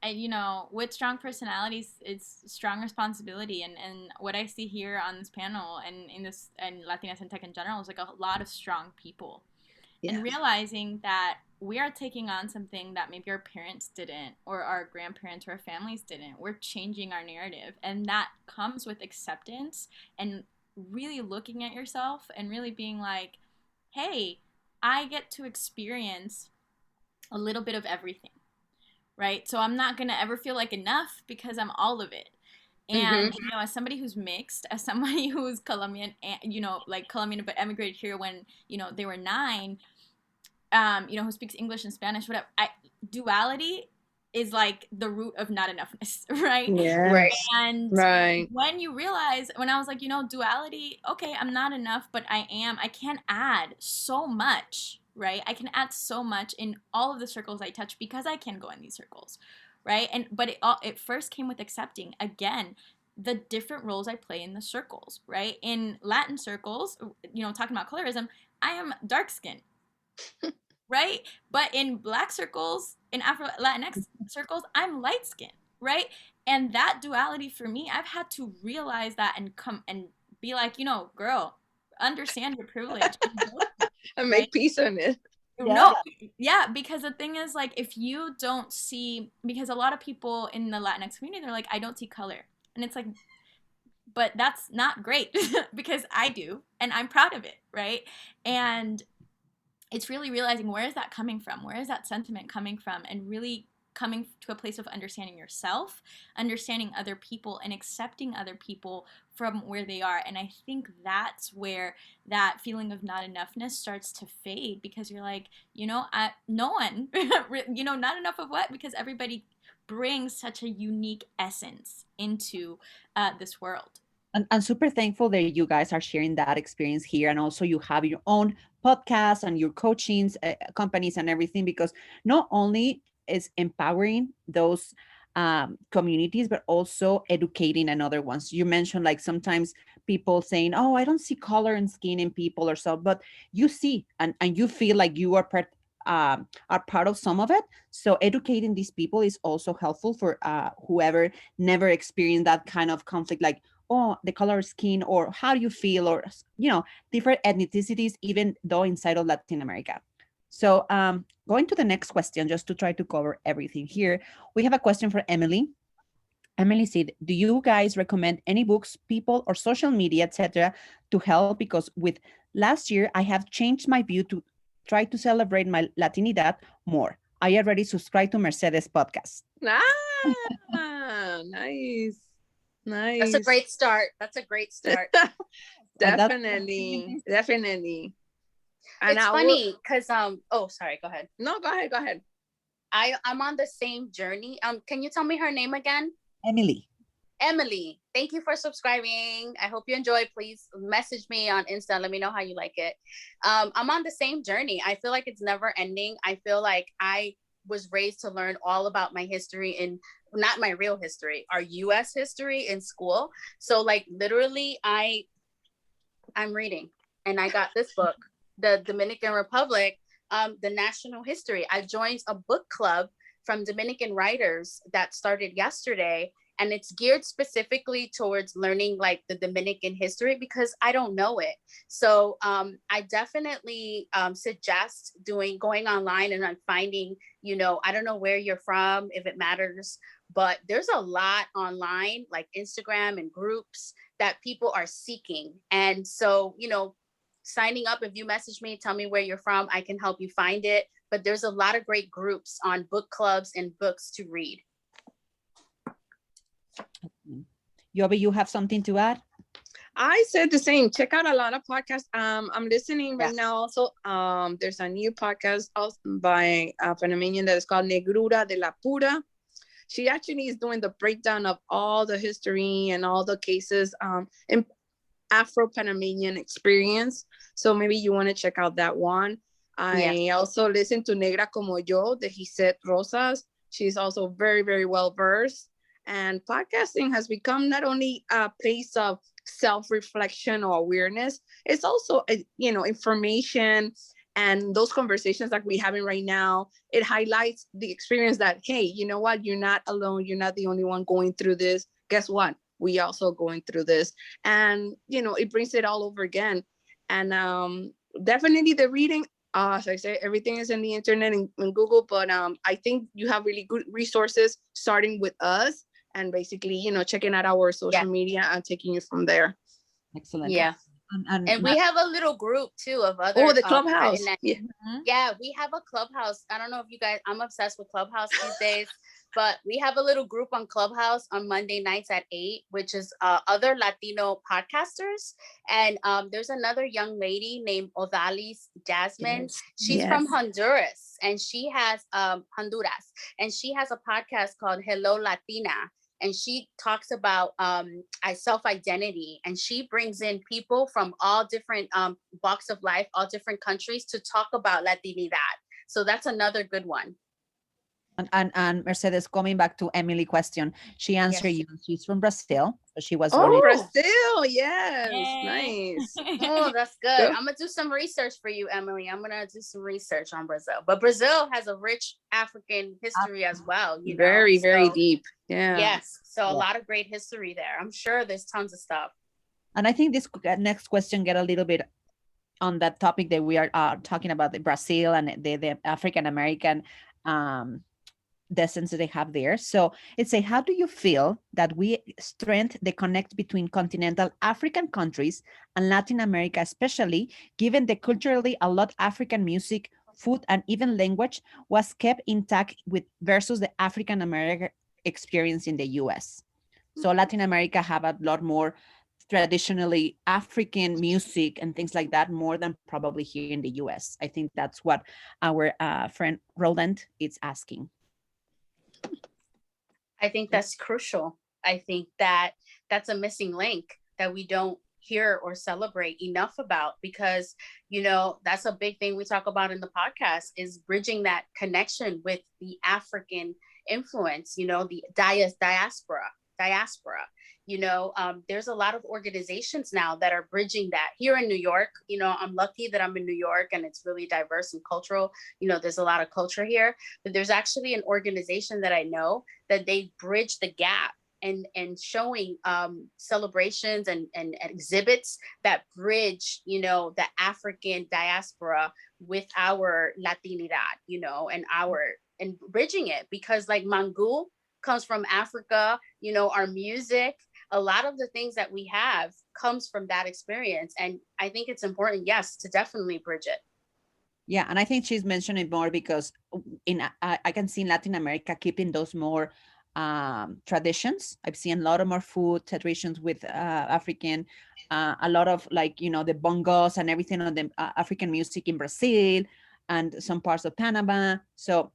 S1: with strong personalities, it's strong responsibility, and what I see here on this panel and in this and Latinas in Tech in general is like a lot of strong people, and realizing that we are taking on something that maybe our parents didn't, or our grandparents or our families didn't. We're changing our narrative, and that comes with acceptance and really looking at yourself and really being like, hey, I get to experience a little bit of everything. Right? So I'm not going to ever feel like enough, because I'm all of it. And, as somebody who's mixed, as somebody who's Colombian, and, like Colombian, but emigrated here when, they were 9, who speaks English and Spanish, whatever, duality is like the root of not enoughness, right?
S2: Yeah.
S3: Right.
S1: And
S2: Right.
S1: when you realize, when I was like, duality, okay, I'm not enough, but I can add so much, right? I can add so much in all of the circles I touch because I can go in these circles, right? But it first came with accepting, again, the different roles I play in the circles, right? In Latin circles, talking about colorism, I am dark skinned, right? But in Black circles, in Afro-Latinx circles, I'm light skinned, right? And that duality for me, I've had to realize that and come and be like, girl, understand your privilege.
S2: And
S1: Right?
S2: make peace on it.
S1: No, yeah, because the thing is, like, if you don't see, because a lot of people in the Latinx community, they're like, I don't see color. And it's like, but that's not great because I do, and I'm proud of it, right? And it's really realizing, where is that coming from? Where is that sentiment coming from? And really coming to a place of understanding yourself, understanding other people, and accepting other people from where they are. And I think that's where that feeling of not enoughness starts to fade, because you're like, no one, not enough of what? Because everybody brings such a unique essence into this world.
S4: And I'm super thankful that you guys are sharing that experience here. And also you have your own podcast and your coachings, companies and everything, because not only is empowering those communities, but also educating another ones. You mentioned like sometimes people saying, oh, I don't see color and skin in people or so, but you see, and you feel like you are part of some of it. So educating these people is also helpful for whoever never experienced that kind of conflict, like, oh, the color of skin, or how do you feel, or, different ethnicities, even though inside of Latin America. So going to the next question, just to try to cover everything here, we have a question for Emily. Emily said, do you guys recommend any books, people, or social media, etc., to help? Because with last year, I have changed my view to try to celebrate my Latinidad more. I already subscribed to Mercedes' podcast.
S2: Nice.
S3: That's a great start.
S2: Definitely. And
S3: it's funny because oh, sorry, go ahead.
S2: No, go ahead.
S3: I'm on the same journey. Can you tell me her name again?
S4: Emily,
S3: thank you for subscribing. I hope you enjoy. Please message me on Insta. Let me know how you like it. I'm on the same journey. I feel like it's never ending. I feel like I was raised to learn all about my history, in not my real history, our US history in school. So like literally I'm reading, and I got this book, the Dominican Republic, the national history. I joined a book club from Dominican writers that started yesterday, and it's geared specifically towards learning like the Dominican history, because I don't know it. So I definitely suggest going online and finding, I don't know where you're from, if it matters, but there's a lot online, like Instagram and groups that people are seeking. And so, signing up, if you message me, tell me where you're from, I can help you find it. But there's a lot of great groups on book clubs and books to read.
S4: Yobi, you have something to add?
S2: I said the same. Check out a lot of podcasts. I'm listening right now also. There's a new podcast also by a Panamanian that is called Negrura de la Pura. She actually is doing the breakdown of all the history and all the cases in Afro-Panamanian experience. So maybe you want to check out that one. I also listen to Negra Como Yo, de Gisette Rosas. She's also very, very well versed. And podcasting has become not only a place of self-reflection or awareness, it's also, information, and those conversations that we're having right now. It highlights the experience that, hey, you know what? You're not alone. You're not the only one going through this. Guess what? We also going through this. And, it brings it all over again. And definitely the reading, as I say, everything is in the internet and Google, but I think you have really good resources starting with us, and basically, checking out our social media and taking it from there.
S4: Excellent.
S3: Yeah. And we have a little group too of other.
S2: Oh, the Clubhouse.
S3: Yeah, we have a Clubhouse. I don't know if you guys, I'm obsessed with Clubhouse these days. but we have a little group on Clubhouse on Monday nights at 8, which is other Latino podcasters. And there's another young lady named Odalis Jasmine.
S2: Yes.
S3: She's from Honduras, and she has a podcast called Hello Latina. And she talks about self-identity, and she brings in people from all different walks of life, all different countries, to talk about Latinidad. So that's another good one.
S4: And Mercedes, coming back to Emily's question, she answered you. She's from Brazil. So she was
S2: Brazil. Yes.
S1: Yay.
S2: Nice.
S3: Oh, that's good. I'm going to do some research for you, Emily. I'm going to do some research on Brazil. But Brazil has a rich African history as well. You know?
S2: Very, very deep. Yeah.
S3: Yes. So a lot of great history there. I'm sure there's tons of stuff.
S4: And I think this next question get a little bit on that topic that we are talking about, the Brazil and the African American descent that they have there. So it's how do you feel that we strengthen the connect between continental African countries and Latin America, especially given the culturally a lot African music, food, and even language was kept intact with versus the African American experience in the US. So Latin America have a lot more traditionally African music and things like that, more than probably here in the US. I think that's what our friend Roland is asking.
S3: I think that's crucial. I think that that's a missing link that we don't hear or celebrate enough about, because, you know, that's a big thing we talk about in the podcast, is bridging that connection with the African influence, you know, the diaspora. You know, there's a lot of organizations now that are bridging that here in New York. You know, I'm lucky that I'm in New York and it's really diverse and cultural. You know, there's a lot of culture here, but there's actually an organization that I know that they bridge the gap and showing celebrations and exhibits that bridge, you know, the African diaspora with our Latinidad, you know, and bridging it, because like Mangu comes from Africa, you know, our music, a lot of the things that we have comes from that experience. And I think it's important, yes, to definitely bridge it.
S4: Yeah, and I think she's mentioning more because I can see in Latin America keeping those more traditions. I've seen a lot of more food traditions with African, a lot of like, you know, the bongos and everything on the African music in Brazil and some parts of Panama. So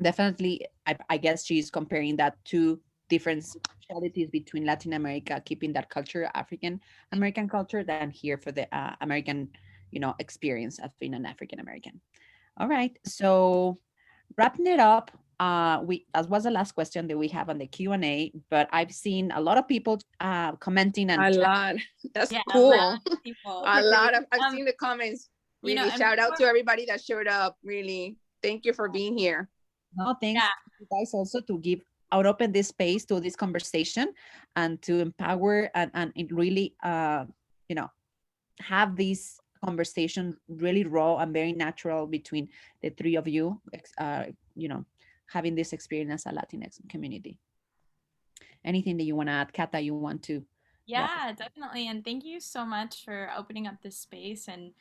S4: definitely, I guess she's comparing that to different specialities between Latin America, keeping that culture, African American culture, than here for the American, you know, experience of being an African American. All right, so wrapping it up, as was the last question that we have on the Q&A, but I've seen a lot of people commenting and
S2: a lot. That's
S1: A
S2: cool.
S1: lot of people.
S2: I've seen the comments. Really,
S1: you know,
S2: shout out to everybody that showed up. Really, thank you for being here.
S4: No, thanks you guys also to give out open this space to this conversation and to empower and it really you know, have this conversation really raw and very natural between the three of you, you know, having this experience as a Latinx community. Anything that you want to add, Kat, that you want to?
S1: Yeah, definitely. And thank you so much for opening up this space. And,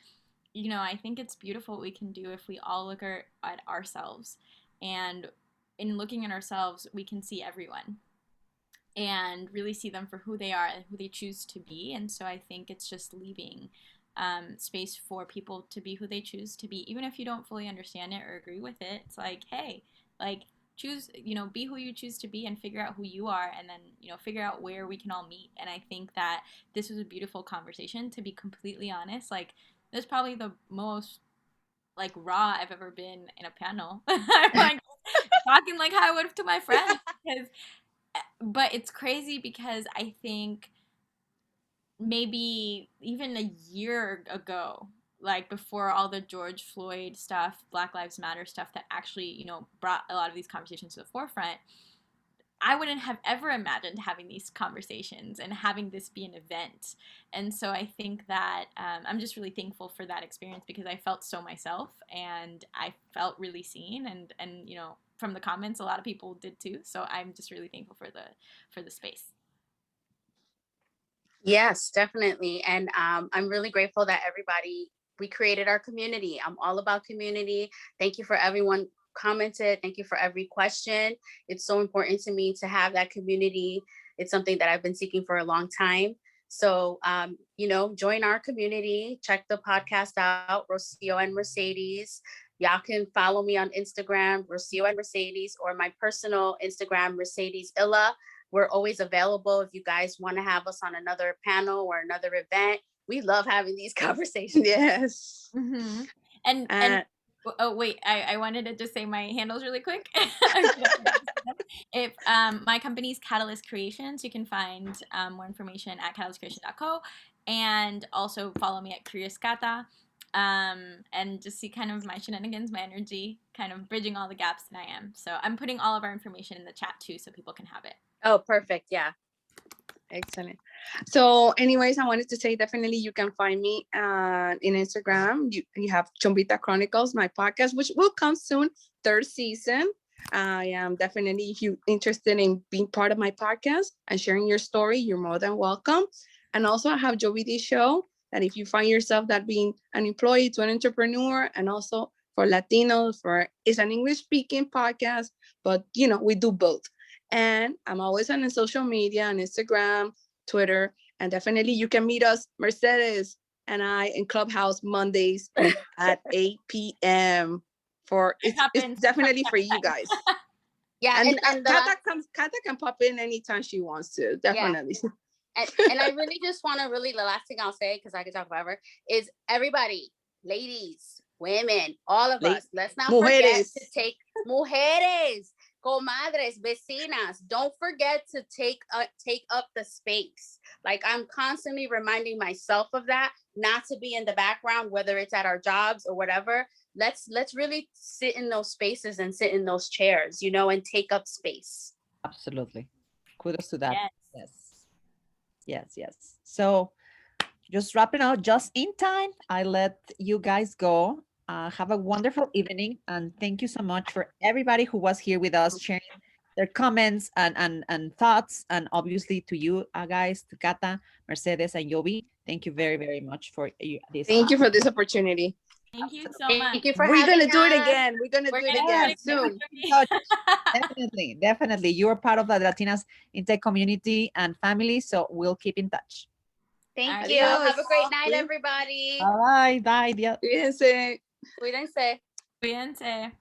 S1: you know, I think it's beautiful what we can do if we all look at ourselves. And in looking at ourselves, we can see everyone and really see them for who they are and who they choose to be. And so I think it's just leaving space for people to be who they choose to be, even if you don't fully understand it or agree with it. It's like, hey, like, choose, you know, be who you choose to be and figure out who you are, and then, you know, figure out where we can all meet. And I think that this was a beautiful conversation, to be completely honest. Like, this is probably the most like raw I've ever been in a panel. I'm like talking like how I would to my friends, but it's crazy because I think maybe even a year ago, like before all the George Floyd stuff, Black Lives Matter stuff that actually, you know, brought a lot of these conversations to the forefront, I wouldn't have ever imagined having these conversations and having this be an event. And so I think that I'm just really thankful for that experience, because I felt so myself and I felt really seen, and you know, from the comments, a lot of people did too. So I'm just really thankful for the space.
S3: Yes, definitely. And I'm really grateful that we created our community. I'm all about community. Thank you for everyone commented. Thank you for every question. It's so important to me to have that community. It's something that I've been seeking for a long time. So, you know, join our community, check the podcast out, Rocio and Mercedes. Y'all can follow me on Instagram, Rocio and Mercedes, or my personal Instagram, Mercedes Illa. We're always available if you guys want to have us on another panel or another event. We love having these conversations.
S2: Yes.
S1: Mm-hmm. And oh wait, I wanted to just say my handles really quick. If my company's Catalyst Creations, you can find more information at catalystcreation.co, and also follow me at Curious Cata, and just see kind of my shenanigans, my energy, kind of bridging all the gaps that I am. So I'm putting all of our information in the chat too, so people can have it.
S3: Oh, perfect. Yeah.
S2: Excellent. So anyways, I wanted to say definitely you can find me in Instagram. You have Combita Chronicles, my podcast, which will come soon, 3rd season. I am definitely, if you're interested in being part of my podcast and sharing your story, you're more than welcome. And also I have JoVD Show, that if you find yourself that being an employee to an entrepreneur, and also for Latinos, it's an English speaking podcast, but you know, we do both. And I'm always on the social media, on Instagram, Twitter, and definitely you can meet us, Mercedes and I, in Clubhouse Mondays at 8 p.m. It's definitely for you guys.
S3: Yeah,
S2: and Kata can pop in anytime she wants to, definitely.
S3: Yeah. And I really just want to the last thing I'll say, because I could talk forever, is everybody, ladies, women, all of us, let's not forget to take, mujeres, comadres, vecinas, don't forget to take up the space. Like, I'm constantly reminding myself of that, not to be in the background, whether it's at our jobs or whatever. Let's really sit in those spaces and sit in those chairs, you know, and take up space.
S4: Absolutely. Kudos to that. Yes. So just wrapping out just in time, I let you guys go. Have a wonderful evening, and thank you so much for everybody who was here with us sharing their comments and thoughts, and obviously to you guys, to Kata, Mercedes, and Yobi. Thank you very, very much for this.
S2: Thank you for this opportunity.
S1: Thank you so much.
S3: Thank you for
S2: We're
S3: having
S2: gonna do
S3: us.
S2: it again. We're gonna do it again soon.
S4: Definitely. You're part of the Latinas in Tech community and family, so we'll keep in touch.
S3: Thank you. Have a great night, everybody.
S4: Bye. Bye.
S2: Cuídense.
S3: Cuídense.
S1: Cuídense.